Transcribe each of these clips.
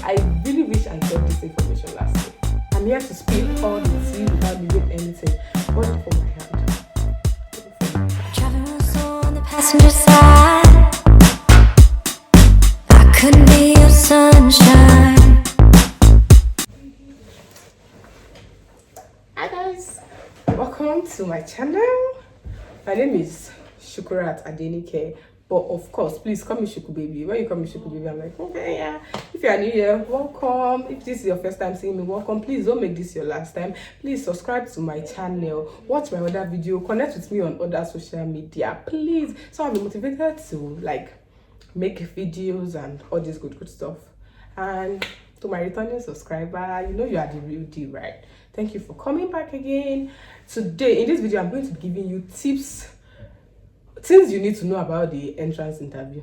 I really wish I got this information last year. I'm here to spill all the tea without leaving anything. Hold it for my hand. Driving slow on the passenger side. I couldn't be your sunshine. Hi guys, welcome to my channel. My name is Adenike, but of course, please call me Shukubaby. When you call me Shukubaby, I'm like, okay, yeah. If you are new here, welcome. If this is your first time seeing me, welcome. Please don't make this your last time. Please subscribe to my channel, watch my other video, connect with me on other social media, please, so I'll be motivated to like make videos and all this good stuff. And to my returning subscriber, you know you are the real deal, right? Thank you for coming back again. Today in this video, I'm going to be giving you tips, things you need to know about the entrance interview,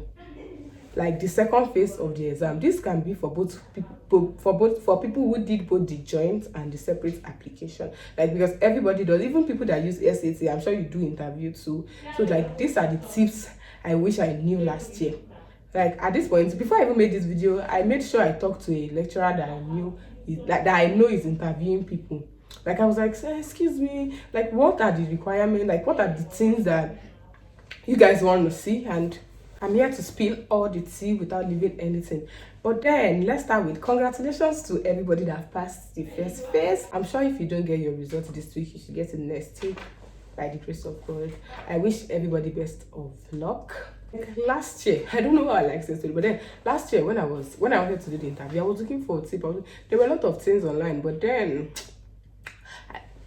like the second phase of the exam. This can be for both people, for people who did both the joint and the separate application, like because everybody does, even people that use SAT. I'm sure you do interview too. So like these are the tips I wish I knew last year. Like at this point, before I even made this video, I made sure I talked to a lecturer that I knew, that I know is interviewing people. Like I was like, excuse me, like what are the requirements, like what are the things that you guys want to see? And I'm here to spill all the tea without leaving anything. But then let's start with congratulations to everybody that have passed the first phase. I'm sure if you don't get your results this week, you should get it next week by the grace of God. I wish everybody best of luck. Like last year, I don't know how I like this story, but then last year when I wanted to do the interview, I was looking for a tip. There were a lot of things online, but then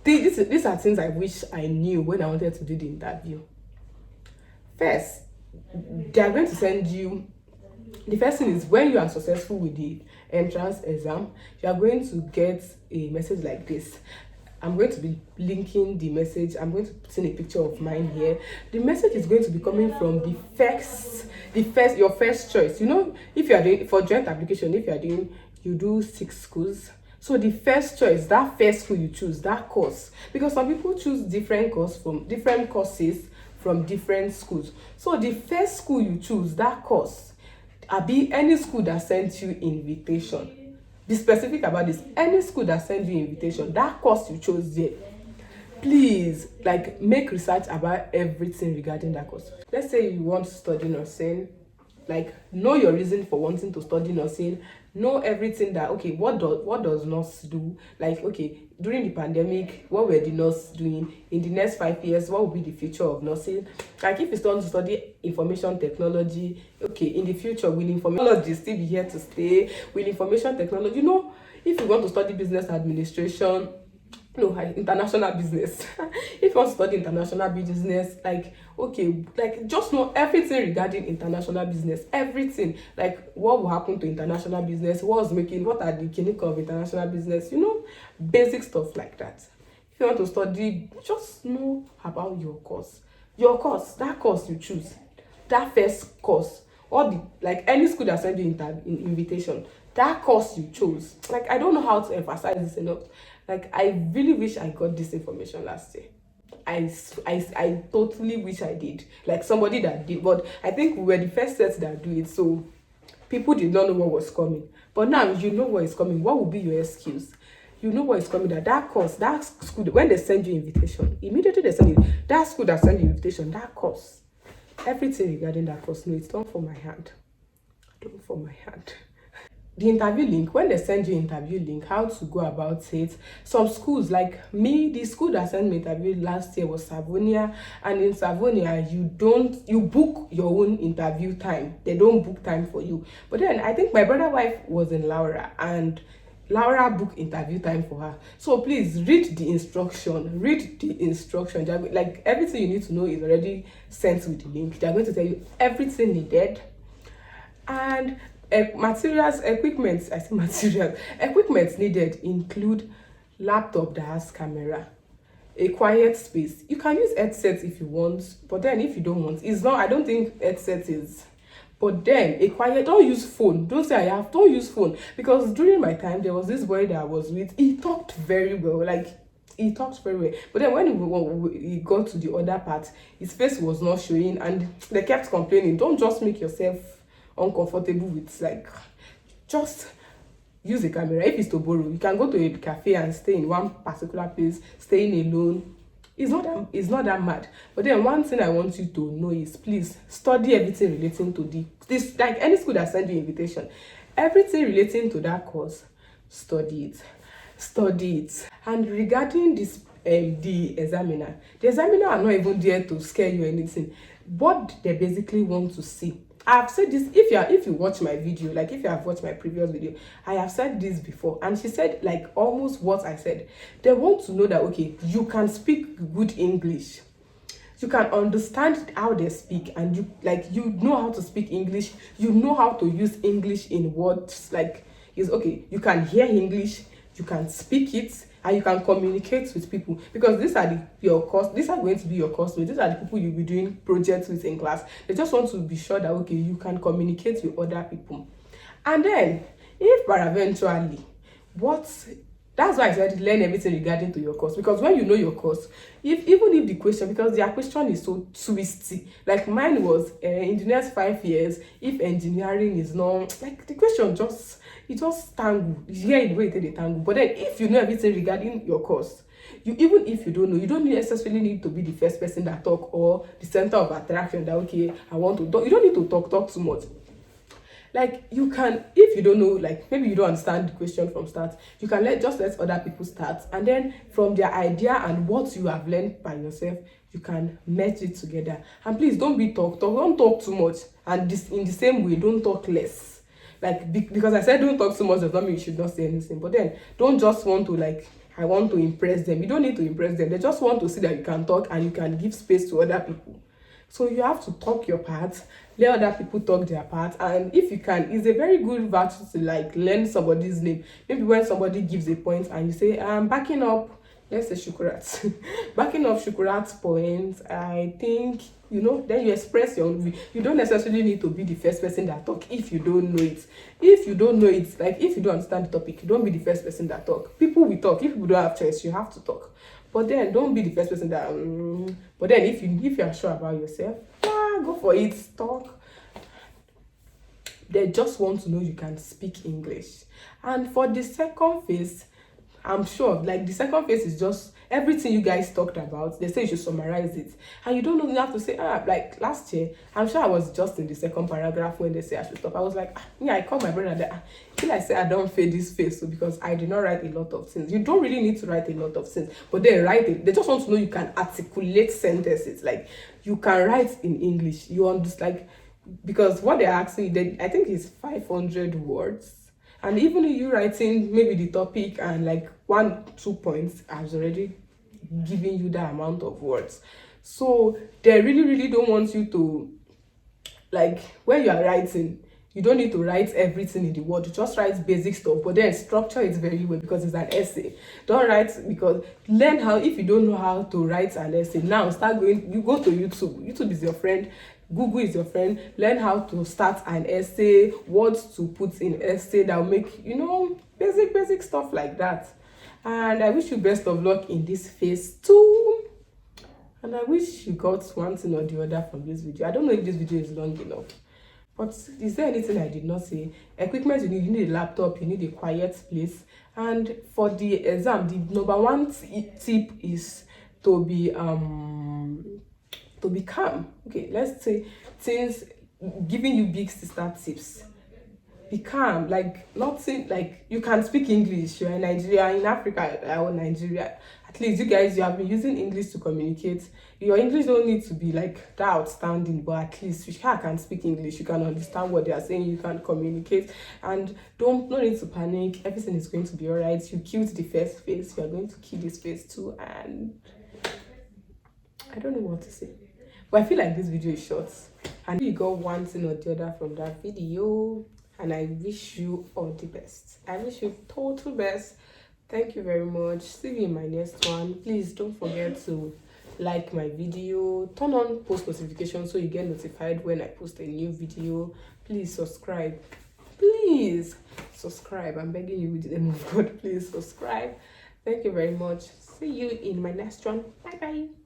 these are things I wish I knew when I wanted to do the interview. First, they are going to send you, the first thing is when you are successful with the entrance exam, you are going to get a message like this. I'm going to be linking the message. I'm going to put in a picture of mine here. The message is going to be coming from your first choice. You know, if you are doing for joint application, if you do 6 schools. So the first choice, that first school you choose, that course, because some people choose different courses from different schools. So the first school you choose, that course, be any school that sends you invitation. Be specific about this. Any school that sends you invitation, that course you chose there, please like make research about everything regarding that course. Let's say you want to study nursing, like know your reason for wanting to study nursing. Know everything that, okay, what does nurse do? Like, okay, during the pandemic, what were the nurses doing? In the next 5 years, what will be the future of nursing? Like if you want to study information technology, okay, in the future, will information technology still be here to stay? Will information technology, you know, if you want to study business administration, no, international business. If you want to study international business, like, okay, like just know everything regarding international business, everything, like what will happen to international business, what are the clinic of international business, you know, basic stuff like that. If you want to study, just know about your course, that course you choose, that first course, or the, like any school that send you invitation, that course you chose. Like I don't know how to emphasize this enough. Like I really wish I got this information last year. I totally wish I did. Like somebody that did, but I think we were the first set that do it, so people did not know what was coming. But now you know what is coming. What will be your excuse? You know what is coming. That course, that school, when they send you invitation, immediately they send you that school that send you invitation, that course, everything regarding that course. No, it's done for my hand. Done for my hand. The interview link, when they send you interview link, how to go about it. Some schools, like me, the school that sent me interview last year was Savonia, and in Savonia you book your own interview time. They don't book time for you. But then I think my brother's wife was in Laura, and Laura booked interview time for her. So please read the instruction. Like everything you need to know is already sent with the link. They're going to tell you everything needed. And equipment needed include laptop that has camera, a quiet space. You can use headset if you want, but then if you don't want, it's not, I don't think headset is, but then a quiet, don't use phone. Don't use phone, because during my time there was this boy that I was with, he talked very well, but then when he got to the other part, his face was not showing, and they kept complaining. Don't just make yourself uncomfortable with, like, just use a camera. If it's to borrow, you can go to a cafe and stay in one particular place, staying alone. It's not that mad. But then one thing I want you to know is, please study everything relating to this, like any school that send you invitation, everything relating to that course, study it. And regarding this the examiner are not even there to scare you or anything. What they basically want to see, I've said this, if you watch my video, like if you have watched my previous video, I have said this before, and she said like almost what I said. They want to know that, okay, you can speak good English, you can understand how they speak, and you know how to speak English, you know how to use English in words, like is okay, you can hear English, you can speak it, and you can communicate with people, because these are going to be your customers. These are the people you'll be doing projects with in class. They just want to be sure that, okay, you can communicate with other people. And then if paraventurally, that's why I said learn everything regarding to your course, because when you know your course, even if the question, because their question is so twisty, like mine was in the next 5 years, if engineering is not, like the question just tangle. You hear the way they tangle. But then if you know everything regarding your course, even if you don't know, you don't necessarily need to be the first person that talk or the center of attraction that, okay, I want to talk. You don't need to talk too much. Like you can, if you don't know, like maybe you don't understand the question from start, you can let other people start, and then from their idea and what you have learned by yourself, you can merge it together. And please don't don't talk too much, and this in the same way, don't talk less. Like because I said don't talk too much does not mean you should not say anything, but then don't just want to, like, I want to impress them. You don't need to impress them. They just want to see that you can talk and you can give space to other people. So you have to talk your part, let other people talk their part, and if you can, it's a very good virtue to like learn somebody's name. Maybe when somebody gives a point and you say, I'm backing up, let's say Shukurat, backing up Shukurat's points, I think, then you express your own view. You don't necessarily need to be the first person that talk if you don't know it. If you don't know it, like if you don't understand the topic, don't be the first person that talk. People will talk. If people don't have choice, you have to talk. But then don't be the first person that but then if you are sure about yourself, go for it, talk. They just want to know you can speak English. And for the second phase, I'm sure, like the second phase is just everything you guys talked about. They say you should summarize it, and you don't know, you have to say, like last year, I'm sure I was just in the second paragraph when they say I should stop. I was like, I called my brother that I say I don't feel this phase, so because I did not write a lot of things. You don't really need to write a lot of things, but they write it. They just want to know you can articulate sentences, like you can write in English. You understand, like, because what they're asking, I think is 500 words. And even if you writing maybe the topic and like 1-2 points, I was already giving you that amount of words. So they really don't want you to, like, when you are writing, you don't need to write everything in the word. You just write basic stuff, but then structure it very well because it's an essay. Don't write, because learn how. If you don't know how to write an essay, now you go to YouTube. YouTube is your friend. Google is your friend. Learn how to start an essay, what to put in essay that will make, basic stuff like that. And I wish you best of luck in this phase 2. And I wish you got one thing or the other from this video. I don't know if this video is long enough, but is there anything I did not say? Equipment you need a laptop, you need a quiet place. And for the exam, the number one tip is to be calm. Okay, let's say things giving you big sister tips. Be calm, like nothing, like you can speak English. You're in Nigeria, in Africa or Nigeria. At least you guys, you have been using English to communicate. Your English don't need to be like that outstanding, but at least you can speak English. You can understand what they are saying. You can communicate, and no need to panic. Everything is going to be alright. You killed the first phase. You are going to kill this phase too, and I don't know what to say. But I feel like this video is short, and you got one thing or the other from that video, and I wish you all the best. I wish you total best. Thank you very much. See you in my next one. Please don't forget to like my video, turn on post notifications so you get notified when I post a new video. Please subscribe. Please subscribe. I'm begging you with the name of God. Please subscribe. Thank you very much. See you in my next one. Bye bye.